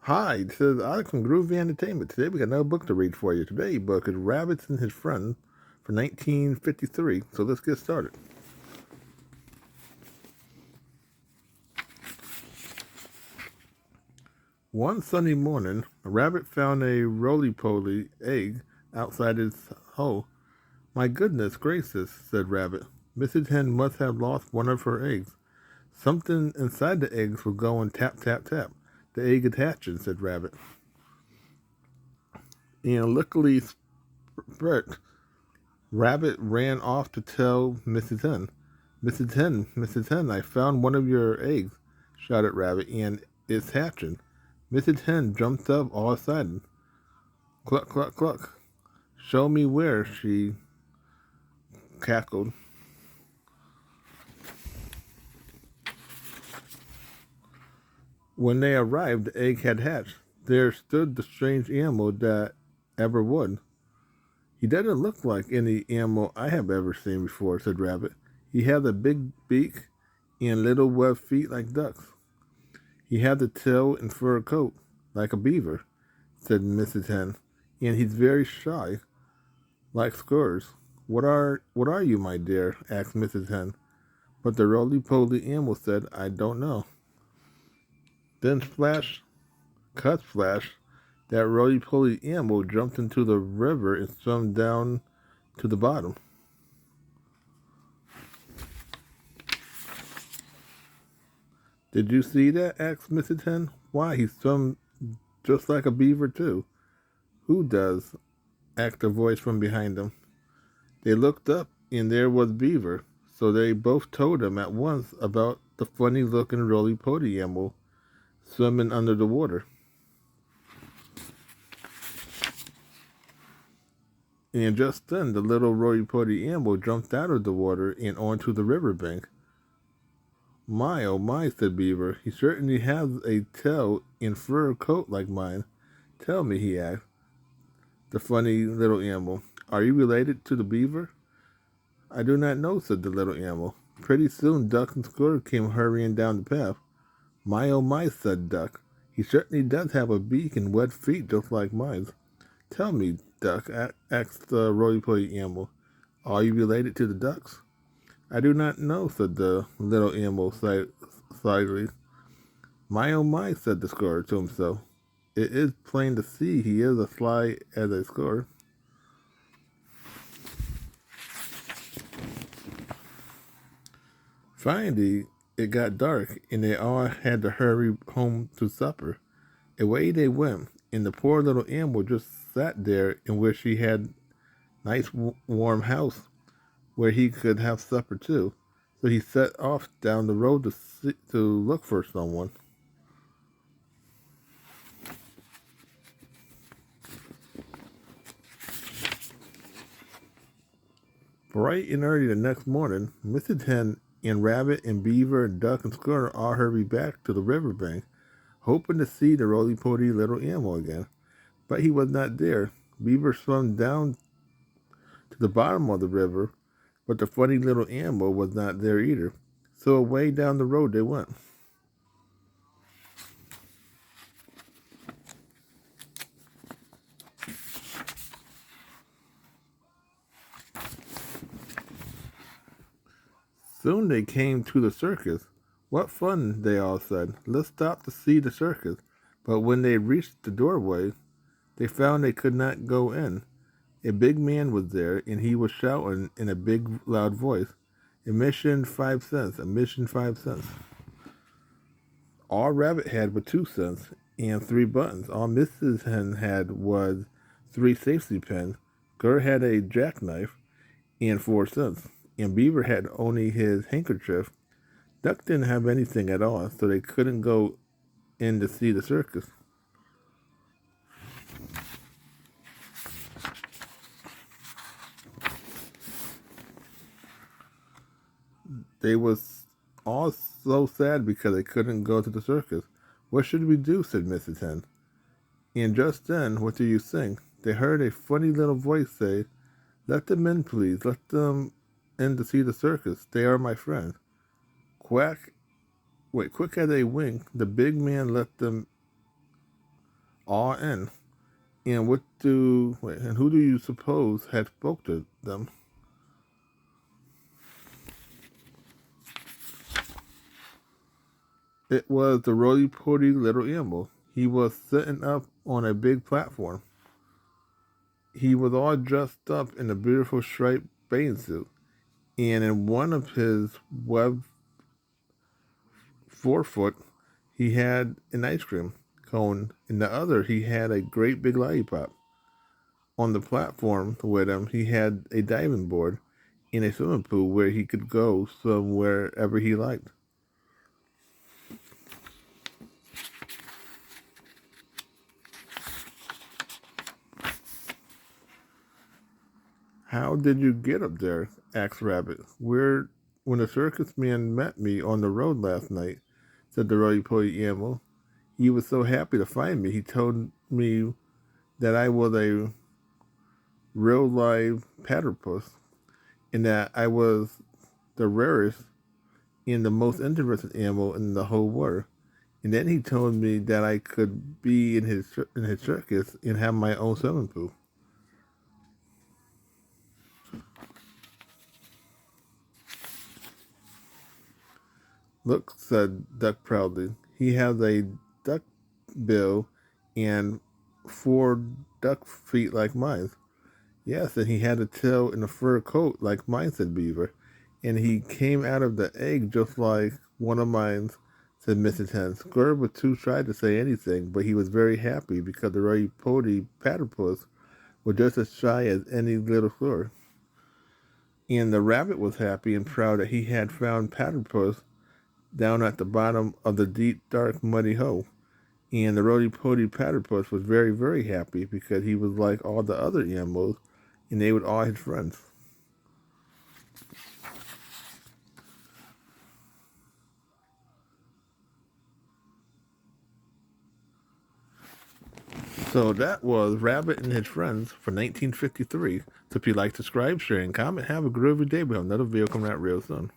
Hi, this is Alex from Groovy Entertainment. Today we got another book to read for you. Today's book is Rabbits and His Friends for 1953. So let's get started. One sunny morning, a rabbit found a roly-poly egg outside its hole. My goodness gracious, said Rabbit. Mrs. Hen must have lost one of her eggs. Something inside the eggs was going tap, tap, tap. The egg is hatching, said Rabbit. And luckily, Rabbit ran off to tell Mrs. Hen. Mrs. Hen, I found one of your eggs, shouted Rabbit, and it's hatching. Mrs. Hen jumped up all excited. Cluck, cluck, cluck. Show me where, she cackled. When they arrived, the egg had hatched. There stood the strange animal that ever would. He doesn't look like any animal I have ever seen before, said Rabbit. He has a big beak and little webbed feet like ducks. He has a tail and fur coat, like a beaver, said Mrs. Hen, and he's very shy, like squirrels. What are you, my dear? Asked Mrs. Hen. But the roly-poly animal said, I don't know. Then splash, cut splash, that roly-poly animal jumped into the river and swam down to the bottom. Did you see that? Asked Mrs. Hen. Why, he swam just like a beaver, too. Who does? Asked a voice from behind them. They looked up, and there was Beaver, so they both told him at once about the funny-looking roly-poly animal swimming under the water. And just then, the little roly-poly animal jumped out of the water and onto the riverbank. My, oh my, said Beaver. He certainly has a tail and fur coat like mine. Tell me, he asked, the funny little animal, are you related to the beaver? I do not know, said the little animal. Pretty soon Duck and Squirrel came hurrying down the path. My oh my, said Duck. He certainly does have a beak and webbed feet just like mine. Tell me, Duck, asked the roly-poly animal, are you related to the ducks? I do not know, said the little animal slyly. My oh my, said the squirrel to himself. It is plain to see he is as sly as a squirrel. Finally, it got dark, and they all had to hurry home to supper. Away they went, and the poor little animal just sat there and wished he had a nice warm house where he could have supper too. So he set off down the road to look for someone. Bright and early the next morning, Mrs. Hen and Rabbit and Beaver and Duck and Squirrel all hurried back to the riverbank, hoping to see the roly-poly little animal again. But he was not there. Beaver swam down to the bottom of the river, but the funny little animal was not there either. So away down the road they went. Soon they came to the circus. What fun, they all said. Let's stop to see the circus. But when they reached the doorway, they found they could not go in. A big man was there, and he was shouting in a big, loud voice, Admission 5 cents, admission 5 cents. All Rabbit had was 2 cents and 3 buttons. All Mrs. Hen had was 3 safety pins. Gur had a jackknife and 4 cents. And Beaver had only his handkerchief. Duck didn't have anything at all, so they couldn't go in to see the circus. They was all so sad because they couldn't go to the circus. What should we do? Said Mrs. Hen. And just then, what do you think? They heard a funny little voice say, let them in, please. Let them in to see the circus. They are my friends. Quick as a wink, the big man let them all in. And and who do you suppose had spoke to them? It was the roly-poly little animal. He was sitting up on a big platform. He was all dressed up in a beautiful striped bathing suit, and in one of his webbed forefoot, he had an ice cream cone. In the other, he had a great big lollipop. On the platform with him, he had a diving board and a swimming pool where he could go somewherever he liked. How did you get up there? Asked Rabbit. When the circus man met me on the road last night, said the roly-poly animal. He was so happy to find me. He told me that I was a real live platypus and that I was the rarest and the most interesting animal in the whole world. And then he told me that I could be in his circus and have my own swimming pool. Look, said Duck proudly. He has a duck bill and 4 duck feet like mine. Yes, and he had a tail and a fur coat like mine, said Beaver. And he came out of the egg just like one of mine, said Mrs. Hen. Squirrel was too shy to say anything, but he was very happy because the roly-poly platypus was just as shy as any little squirrel. And the rabbit was happy and proud that he had found platypus down at the bottom of the deep, dark, muddy hole. And the roly-poly platypus was very, very happy because he was like all the other animals, and they were all his friends. So that was Rabbit and His Friends for 1953. So if you like, subscribe, share, and comment, have a groovy day. We have another video coming out real soon.